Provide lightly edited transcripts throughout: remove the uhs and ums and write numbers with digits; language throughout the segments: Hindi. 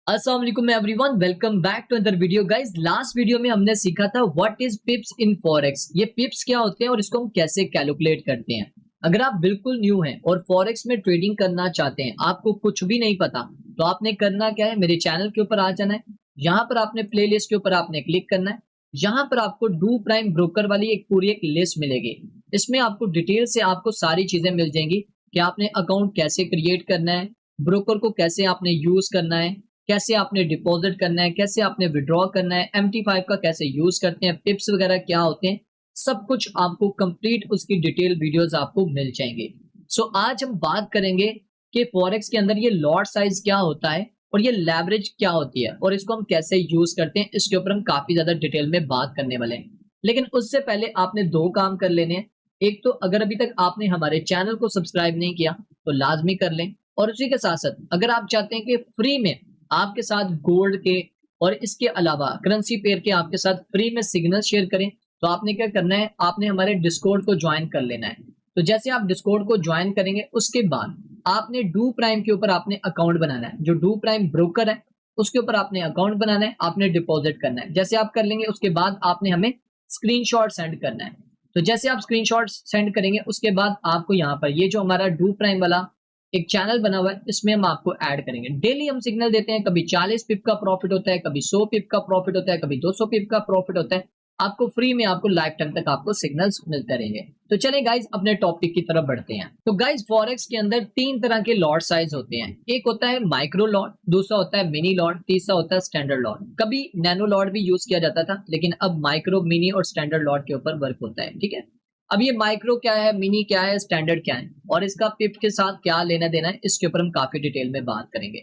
अस्सलाम वालेकुम everyone, welcome back to other video guys. Last video में हमने सीखा था what is pips in forex. ये पिप्स क्या होते हैं और इसको हम कैसे कैलकुलेट करते हैं। अगर आप बिल्कुल न्यू हैं और फॉरेक्स में ट्रेडिंग करना चाहते हैं, आपको कुछ भी नहीं पता, तो आपने करना क्या है, मेरे चैनल के ऊपर आ जाना है। यहाँ पर आपने प्लेलिस्ट के ऊपर आपने क्लिक करना है। यहाँ पर आपको डू प्राइम ब्रोकर वाली एक पूरी एक लिस्ट मिलेगी। इसमें आपको डिटेल से आपको सारी चीजें मिल जाएंगी कि आपने अकाउंट कैसे क्रिएट करना है, ब्रोकर को कैसे आपने यूज करना है, कैसे आपने डिपॉजिट करना है, कैसे आपने विड्रॉ करना है, MT5 का कैसे यूज करते हैं, पिप्स वगैरह क्या होते हैं, सब कुछ आपको कंप्लीट उसकी डिटेल वीडियोस आपको मिल जाएंगे। सो आज हम बात करेंगे कि फॉरेक्स के अंदर ये लॉट साइज क्या होता है और ये लेवरेज क्या होती है और इसको हम कैसे यूज करते हैं। इसके ऊपर हम काफी ज्यादा डिटेल में बात करने वाले हैं, लेकिन उससे पहले आपने दो काम कर लेने हैं। एक तो अगर अभी तक आपने हमारे चैनल को सब्सक्राइब नहीं किया तो लाजमी कर लें, और उसी के साथ साथ अगर आप चाहते हैं कि फ्री में आपके साथ गोल्ड के और इसके अलावा करेंसी पेयर के आपके साथ फ्री में सिग्नल शेयर करें, तो आपने क्या करना है, आपने हमारे डिस्कॉर्ड को ज्वाइन कर लेना है। तो जैसे आप डिस्कॉर्ड को ज्वाइन करेंगे उसके बाद आपने डू प्राइम के ऊपर आपने अकाउंट बनाना है। जो डू प्राइम ब्रोकर है उसके ऊपर आपने अकाउंट बनाना है, आपने डिपॉजिट करना है। जैसे आप कर लेंगे उसके बाद आपने हमें स्क्रीनशॉट सेंड करना है। तो जैसे आप स्क्रीनशॉट सेंड करेंगे उसके बाद आपको यहाँ पर ये जो हमारा डू प्राइम वाला एक चैनल बना हुआ है इसमें हम आपको ऐड करेंगे। डेली हम सिग्नल देते हैं, कभी 40 पिप का प्रॉफिट होता है, कभी 100 पिप का प्रॉफिट होता है, कभी 200 पिप का प्रॉफिट होता है। आपको फ्री में आपको लाइफ टाइम तक आपको सिग्नल्स मिलते रहेंगे। तो चले गाइज अपने टॉपिक की तरफ बढ़ते हैं। तो गाइज फॉरेक्स के अंदर तीन तरह के लॉट साइज होते हैं। एक होता है माइक्रो लॉट, दूसरा होता है मिनी लॉट, तीसरा होता है स्टैंडर्ड लॉट। कभी नैनो लॉट भी यूज किया जाता था, लेकिन अब माइक्रो, मिनी और स्टैंडर्ड लॉट के ऊपर वर्क होता है। ठीक है, अब ये माइक्रो क्या है, मिनी क्या है, स्टैंडर्ड क्या है और इसका पिप के साथ क्या लेना देना है, इसके ऊपर हम काफी डिटेल में बात करेंगे।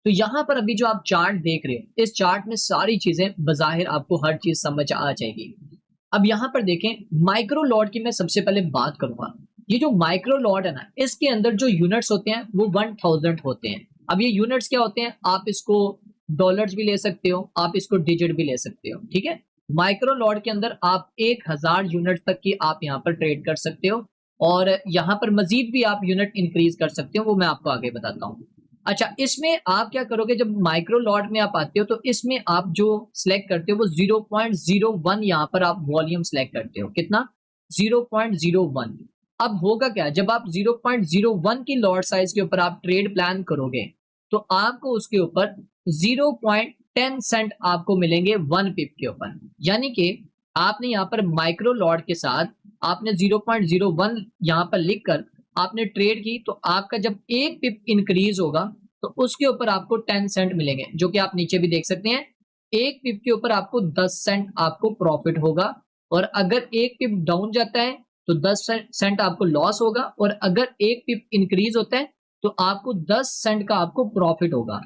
तो यहाँ पर अभी जो आप चार्ट देख रहे हो, इस चार्ट में सारी चीजें बजाहिर आपको हर चीज समझ आ जाएगी। अब यहाँ पर देखें, माइक्रो लॉट की मैं सबसे पहले बात करूंगा। ये जो माइक्रो लॉट है ना, इसके अंदर जो यूनिट्स होते हैं वो 1000 होते हैं। अब ये यूनिट्स क्या होते हैं, आप इसको डॉलर्स भी ले सकते हो, आप इसको डिजिट भी ले सकते हो। ठीक है, माइक्रो लॉट के अंदर आप 1000 यूनिट तक की आप यहाँ पर ट्रेड कर सकते हो, और यहाँ पर मजीद भी आप यूनिट इंक्रीज कर सकते हो, वो मैं आपको आगे बताता हूँ। अच्छा, इसमें आप क्या करोगे, जब माइक्रो लॉट में आप आते हो तो इसमें आप जो सिलेक्ट करते हो वो 0.01 यहाँ पर आप वॉल्यूम सिलेक्ट करते हो। कितना? 0.01। अब होगा क्या, जब आप 0.01 की लॉट साइज के ऊपर आप ट्रेड प्लान करोगे तो आपको उसके ऊपर 0.10 सेंट आपको मिलेंगे 1 पिप के ऊपर। यानी कि आपने यहाँ पर माइक्रो लॉट के साथ आपने 0.01 यहाँ पर लिखकर आपने ट्रेड की, तो आपका जब एक पिप इंक्रीज होगा तो उसके ऊपर आपको 10 सेंट मिलेंगे, जो कि आप नीचे भी देख सकते हैं। एक पिप के ऊपर आपको 10 सेंट आपको प्रॉफिट होगा, और अगर एक पिप डाउन जाता है तो 10 सेंट आपको लॉस होगा, और अगर एक पिप इंक्रीज होता है तो आपको 10 सेंट का आपको प्रॉफिट होगा।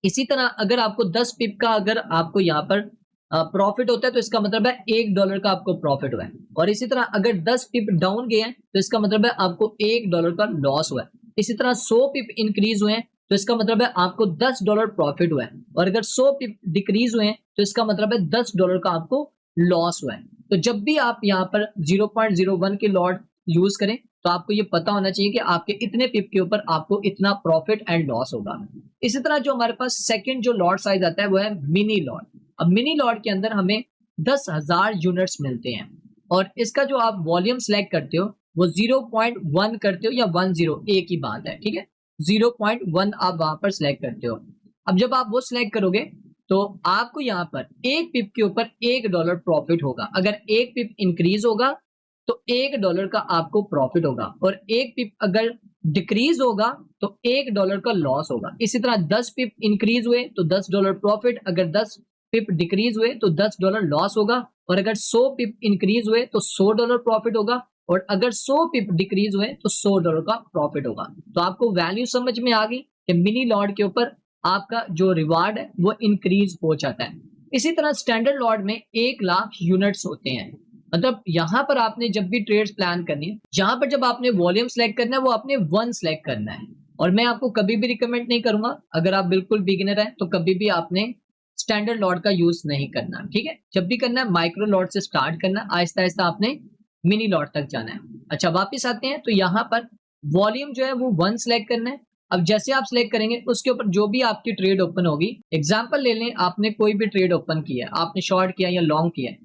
इसी तरह अगर आपको 10 पिप का अगर आपको यहाँ पर प्रॉफिट होता है तो इसका मतलब है $1 का आपको प्रॉफिट हुआ है, और इसी तरह अगर 10 पिप डाउन गए हैं तो इसका मतलब है आपको $1 का लॉस हुआ है। इसी तरह 100 पिप इंक्रीज हुए हैं तो इसका मतलब है आपको $10 प्रॉफिट हुआ है, और अगर 100 पिप डिक्रीज हुए हैं तो इसका मतलब है $10 का आपको लॉस हुआ है। तो जब भी आप यहाँ पर 0.01 के लॉट यूज करें तो आपको ये पता होना चाहिए कि आपके इतने पिप के ऊपर आपको इतना प्रॉफिट एंड लॉस होगा। इसी तरह जो हमारे पास सेकंड जो लॉट साइज आता है वो है मिनी लॉट। अब मिनी लॉट के अंदर हमें 10,000 यूनिट्स मिलते हैं, और इसका जो आप वॉल्यूम सेलेक्ट करते हो वो 0.1 करते हो या 10, एक ही बात है। ठीक है, 0.1 आप वहां पर सिलेक्ट करते हो। अब जब आप वो सिलेक्ट करोगे तो आपको यहाँ पर एक पिप के ऊपर $1 प्रॉफिट होगा। अगर एक पिप इंक्रीज होगा तो $1 का आपको प्रॉफिट होगा, और एक पिप अगर डिक्रीज होगा तो $1 का लॉस होगा। इसी तरह 10 पिप इंक्रीज हुए तो $10 प्रॉफिट, अगर 10 पिप डिक्रीज हुए तो $10 लॉस होगा, और अगर 100 पिप इंक्रीज हुए तो $100 प्रॉफिट होगा, और अगर 100 पिप डिक्रीज हुए तो $100 का प्रॉफिट होगा। तो आपको वैल्यू समझ में आ गई कि मिनी लॉट के ऊपर आपका जो रिवार्ड है वो इंक्रीज हो जाता है। इसी तरह स्टैंडर्ड लॉट में 1,00,000 यूनिट्स होते हैं। मतलब यहाँ पर आपने जब भी ट्रेड्स प्लान करनी है, यहाँ पर जब आपने वॉल्यूम सेलेक्ट करना है वो आपने 1 सेलेक्ट करना है, और मैं आपको कभी भी रिकमेंड नहीं करूंगा, अगर आप बिल्कुल बिगिनर है तो कभी भी आपने स्टैंडर्ड लॉट का यूज नहीं करना। ठीक है, जब भी करना है माइक्रो लॉट से स्टार्ट करना, आहिस्ता आहिस्ता आपने मिनी लॉट तक जाना है। अच्छा, वापिस आते हैं तो यहाँ पर वॉल्यूम जो है वो 1 सेलेक्ट करना है, अब जैसे आप सिलेक्ट करेंगे उसके ऊपर जो भी आपकी ट्रेड ओपन होगी, एग्जांपल ले लें आपने कोई भी ट्रेड ओपन किया है, आपने शॉर्ट किया या लॉन्ग किया है,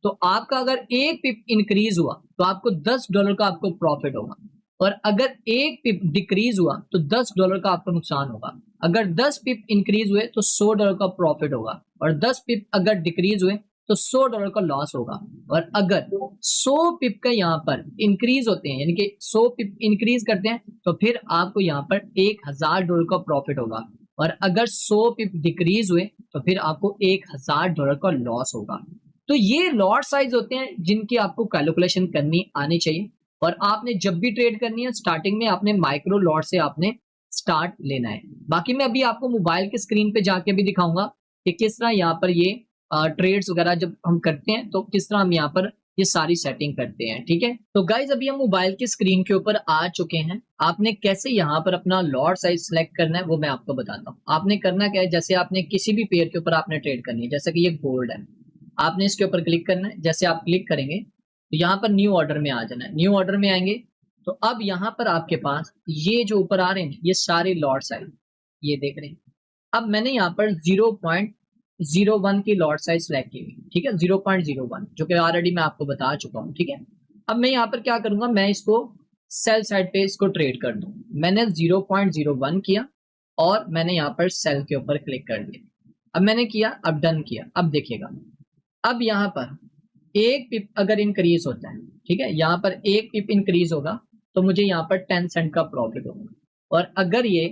तो आपका अगर एक पिप इंक्रीज हुआ तो आपको $10 का आपको प्रॉफिट होगा, और अगर एक पिप डिक्रीज हुआ तो $10 का आपको नुकसान होगा। अगर 10 पिप इंक्रीज हुए तो $100 का प्रॉफिट होगा, और 10 पिप अगर डिक्रीज हुए तो $100 का लॉस होगा। और अगर 100 पिप का यहाँ पर इंक्रीज होते हैं, यानी कि 100 पिप इंक्रीज करते हैं, तो फिर आपको यहाँ पर $1000 का प्रॉफिट होगा, और अगर 100 पिप डिक्रीज हुए तो फिर आपको $1000 का लॉस होगा। तो ये लॉट साइज होते हैं जिनकी आपको कैलकुलेशन करनी आनी चाहिए, और आपने जब भी ट्रेड करनी है स्टार्टिंग में आपने माइक्रो लॉट से आपने स्टार्ट लेना है। बाकी मैं अभी आपको मोबाइल के स्क्रीन पे जाके भी दिखाऊंगा कि किस तरह यहाँ पर ये ट्रेड्स वगैरह जब हम करते हैं तो किस तरह हम यहाँ पर ये सारी सेटिंग करते हैं। ठीक है, तो गाइज अभी हम मोबाइल की स्क्रीन के ऊपर आ चुके हैं। आपने कैसे यहाँ पर अपना लॉट साइज सिलेक्ट करना है वो मैं आपको बताता हूँ। आपने करना क्या है, जैसे आपने किसी भी पेयर के ऊपर आपने ट्रेड करनी है, जैसे कि ये गोल्ड है, आपने इसके ऊपर क्लिक करना है। जैसे आप क्लिक करेंगे तो यहाँ पर न्यू ऑर्डर में आ जाना है। न्यू ऑर्डर में आएंगे तो अब यहाँ पर आपके पास ये जो ऊपर आ रहे हैं ये सारे लॉट साइज ये देख रहे हैं। अब मैंने यहाँ पर 0.01 की लॉट साइज सेलेक्ट की हुई, ठीक है, 0.01 जो कि ऑलरेडी मैं आपको बता चुका हूँ। ठीक है, अब मैं यहाँ पर क्या करूंगा, मैं इसको सेल साइड पे इसको ट्रेड कर दूं। मैंने 0.01 किया और मैंने यहाँ पर सेल के ऊपर क्लिक कर दिया। अब मैंने किया, अब डन किया। अब देखिएगा, अब यहाँ पर एक पिप अगर इंक्रीज होता है, ठीक है, यहाँ पर एक पिप इंक्रीज होगा तो मुझे यहाँ पर 10 सेंट का प्रॉफिट होगा, और अगर ये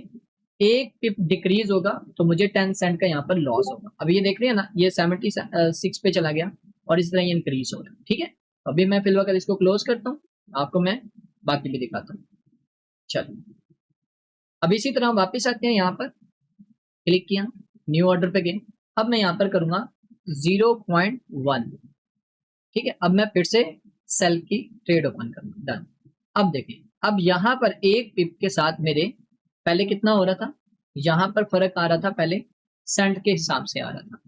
एक पिप डिक्रीज होगा तो मुझे 10 सेंट का यहाँ पर लॉस होगा। अभी ये देख रहे हैं ना, ये 76 पे चला गया और इस तरह ये इंक्रीज हो रहा है। ठीक है, अभी मैं फिलहाल इसको क्लोज करता हूँ, आपको मैं बाकी भी दिखाता हूँ। चलो, अब इसी तरह वापस आते हैं, यहाँ पर क्लिक किया, न्यू ऑर्डर पे गए। अब मैं यहाँ पर करूंगा 0.1, ठीक है, अब मैं फिर से सेल की ट्रेड ओपन करूंगा, डन। अब देखिए, अब यहाँ पर एक पिप के साथ मेरे पहले कितना हो रहा था, यहाँ पर फर्क आ रहा था, पहले सेंट के हिसाब से आ रहा था,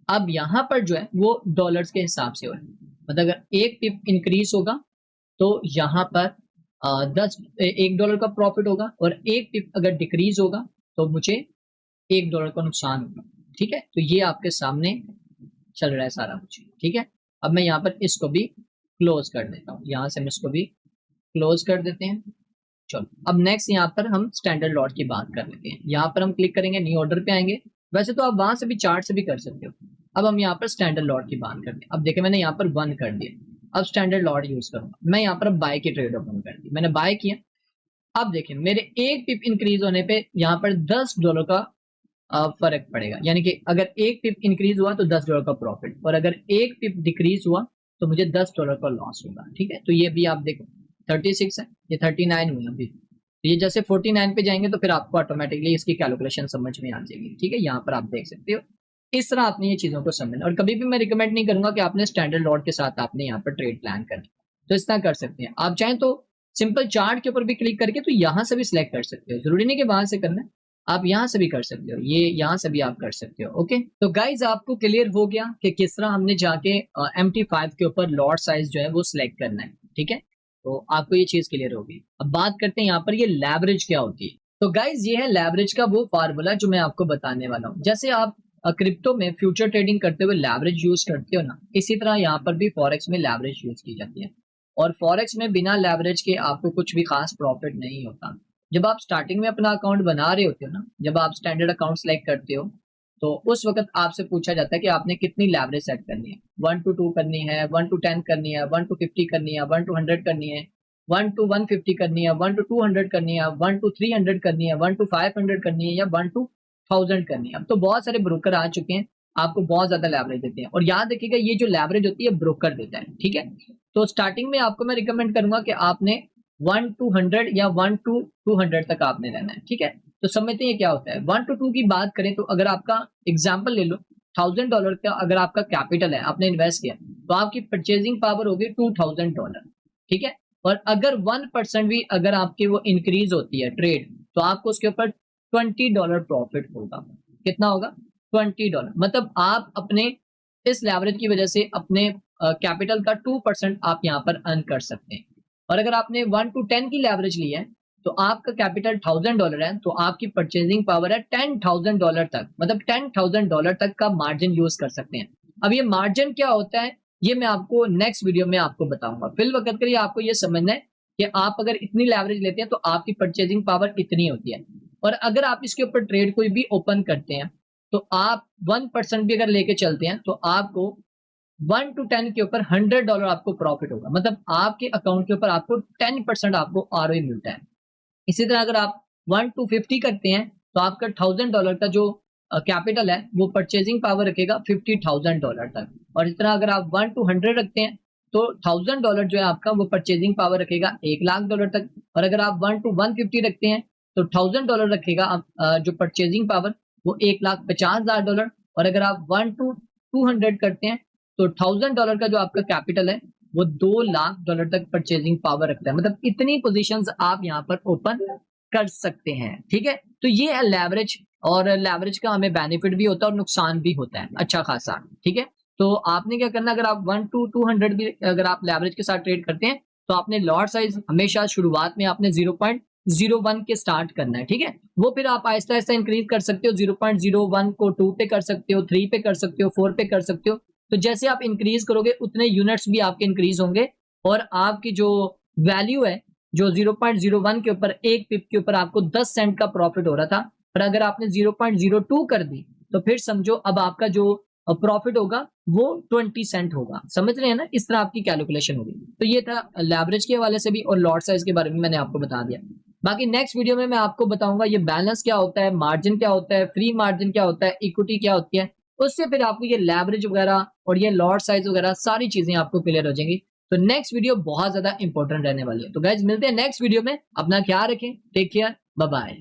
अब यहाँ पर जो है वो डॉलर्स के हिसाब से हो रहा है। मतलब अगर एक पिप इंक्रीज होगा तो यहाँ पर $1 का प्रॉफिट होगा, और एक पिप अगर डिक्रीज होगा तो मुझे $1 का नुकसान होगा। ठीक है, तो ये आपके सामने चल रहा है सारा कुछ। ठीक है, अब मैं यहाँ पर इसको भी क्लोज कर देता हूँ, यहाँ से हम इसको भी क्लोज कर देते हैं। चलो, अब नेक्स्ट यहाँ पर हम स्टैंडर्ड लॉट की बात कर लेते हैं। यहाँ पर हम क्लिक करेंगे, न्यू ऑर्डर पे आएंगे। वैसे तो आप वहां से भी चार्ट से भी कर सकते हो। अब हम यहाँ पर स्टैंडर्ड लॉट की बात करते हैं। अब देखिए, मैंने यहाँ पर 1 कर दिया। अब स्टैंडर्ड लॉट यूज करूंगा, मैं यहाँ पर बाय की ट्रेड ओपन कर दी, मैंने बाय किया। अब देखिए, मेरे एक पिप इंक्रीज होने पे यहाँ पर $10 का फर्क पड़ेगा, यानी कि अगर एक पिप इंक्रीज हुआ तो $10 का प्रॉफिट, और अगर एक पिप डिक्रीज हुआ तो मुझे $10 का लॉस होगा। ठीक है, तो ये भी आप देखो 36 है, ये 39 हुई अभी, तो ये जैसे 49 पे जाएंगे तो फिर आपको ऑटोमेटिकली इसकी कैलकुलेशन समझ में आ जाएगी। ठीक है, यहाँ पर आप देख सकते हो। इस तरह आपने ये चीजों को समझना, और कभी भी मैं रिकमेंड नहीं करूंगा कि आपने स्टैंडर्ड लॉट के साथ आपने यहाँ पर ट्रेड प्लान करना, तो इस तरह कर सकते हैं। आप चाहें तो सिंपल चार्ट के ऊपर भी क्लिक करके तो यहाँ से भी सिलेक्ट कर सकते हो, जरूरी नहीं कि वहां से करना है, आप यहाँ से भी कर सकते हो, ये यहाँ से भी आप कर सकते हो। ओके, तो गाइज आपको क्लियर हो गया कि किस तरह हमने जाके MT5 के ऊपर लॉट साइज जो है वो सिलेक्ट करना है। ठीक है, तो आपको ये चीज क्लियर होगी। अब बात करते हैं यहाँ पर ये लेवरेज क्या होती है। तो गाइज ये है लेवरेज का वो फार्मूला जो मैं आपको बताने वाला हूँ। जैसे आप क्रिप्टो में फ्यूचर ट्रेडिंग करते हुए लेवरेज यूज करते हो ना, इसी तरह यहाँ पर भी फॉरेक्स में लेवरेज यूज की जाती है। और फॉरेक्स में बिना लेवरेज के आपको कुछ भी खास प्रॉफिट नहीं होता। जब आप स्टार्टिंग में अपना अकाउंट बना रहे होते हो ना, जब आप स्टैंडर्ड अकाउंट सेलेक्ट करते हो तो उस वक्त आपसे पूछा जाता है कि आपने कितनी लेवरेज सेट करनी है, 1 to 2 करनी है, 1 to 10 करनी है, 1 to 50 करनी है, 1 to 100 करनी है, 1 to 150 करनी है, 1 to 200 करनी है, 1 to 300 करनी है, 1 to 500 करनी है, या 1 to 1000 करनी है। अब तो बहुत सारे ब्रोकर आ चुके हैं, आपको बहुत ज्यादा लेवरेज देते हैं, और याद रखिएगा ये जो लेवरेज होती है ब्रोकर देता है। ठीक है, तो स्टार्टिंग में आपको मैं रिकमेंड करूंगा कि आपने 1 to 100 या 1 to 200 तक आपने रहना है। ठीक है, तो समझते हैं क्या होता है। 1 to 2 की बात करें तो अगर आपका एग्जांपल ले लो, $1000 का अगर आपका कैपिटल है, आपने इन्वेस्ट किया, तो आपकी परचेजिंग पावर होगी $2000। ठीक है, और अगर 1% भी अगर आपकी वो इंक्रीज होती है ट्रेड, तो आपको उसके ऊपर $20 प्रॉफिट होगा। कितना होगा? $20। मतलब आप अपने इस लेवरेज की वजह से अपने कैपिटल का 2% आप यहाँ पर अर्न कर सकते हैं। और अगर आपने 1 to 10 की लेवरेज ली है तो आपका कैपिटल $1000 है, तो आपकी परचेजिंग पावर है $10,000 तक, मतलब $10,000 तक का मार्जिन यूज कर सकते हैं। अब ये मार्जिन क्या होता है, ये मैं आपको नेक्स्ट वीडियो में आपको बताऊंगा। फिल वक्त के लिए आपको ये समझना है कि आप अगर इतनी लेवरेज लेते हैं तो आपकी परचेजिंग पावर इतनी होती है, और अगर आप इसके ऊपर ट्रेड कोई भी ओपन करते हैं तो आप 1% भी अगर लेके चलते हैं तो आपको 1 to 10 के ऊपर $100 आपको प्रॉफिट होगा, मतलब आपके अकाउंट के ऊपर आपको 10% आपको आरओई मिलता है। इसी तरह अगर आप 1 to 50 करते हैं तो आपका $1000 का जो कैपिटल है वो परचेजिंग पावर रखेगा $50,000 तक, और इस तरह अगर आप 1 to 100 रखते हैं तो $1000 जो है आपका वो परचेजिंग पावर रखेगा $1,00,000 तक, और अगर आप 1 to 150 रखते हैं तो $1000 रखेगा जो परचेजिंग पावर वो $1,50,000, और अगर आप 1 to 200 करते हैं तो $1000 का जो आपका कैपिटल है वो $2,00,000 तक परचेजिंग पावर रखता है, मतलब इतनी पोजीशंस आप यहाँ पर ओपन कर सकते हैं। ठीक है, तो ये है लेवरेज, और लेवरेज का हमें बेनिफिट भी होता है और नुकसान भी होता है अच्छा खासा। ठीक है, तो आपने क्या करना, अगर आप 1 to 200 भी अगर आप लेवरेज के साथ ट्रेड करते हैं तो आपने लॉट साइज हमेशा शुरुआत में आपने 0.01 के स्टार्ट करना है। ठीक है, वो फिर आप आहिस्ता आहिस्ता इंक्रीज कर सकते हो, 0.01 को 2 पे कर सकते हो, 3 पे कर सकते हो, 4 पे कर सकते हो। तो जैसे आप इंक्रीज करोगे उतने यूनिट्स भी आपके इंक्रीज होंगे, और आपकी जो वैल्यू है जो 0.01 के ऊपर एक पिप के ऊपर आपको 10 सेंट का प्रॉफिट हो रहा था, पर अगर आपने 0.02 कर दी तो फिर समझो अब आपका जो प्रॉफिट होगा वो 20 सेंट होगा। समझ रहे हैं ना, इस तरह आपकी कैलकुलेशन होगी। तो ये था लेवरेज के हवाले से भी, और लॉट साइज के बारे में मैंने आपको बता दिया। बाकी नेक्स्ट वीडियो में मैं आपको बताऊंगा ये बैलेंस क्या होता है, मार्जिन क्या होता है, फ्री मार्जिन क्या होता है, इक्विटी क्या होती है, उससे फिर आपको ये लेवरेज वगैरह और ये लॉट साइज वगैरह सारी चीजें आपको क्लियर हो जाएंगी। तो नेक्स्ट वीडियो बहुत ज्यादा इंपॉर्टेंट रहने वाली है। तो गाइज मिलते हैं नेक्स्ट वीडियो में, अपना ख्याल रखें, टेक केयर, बाय बाय।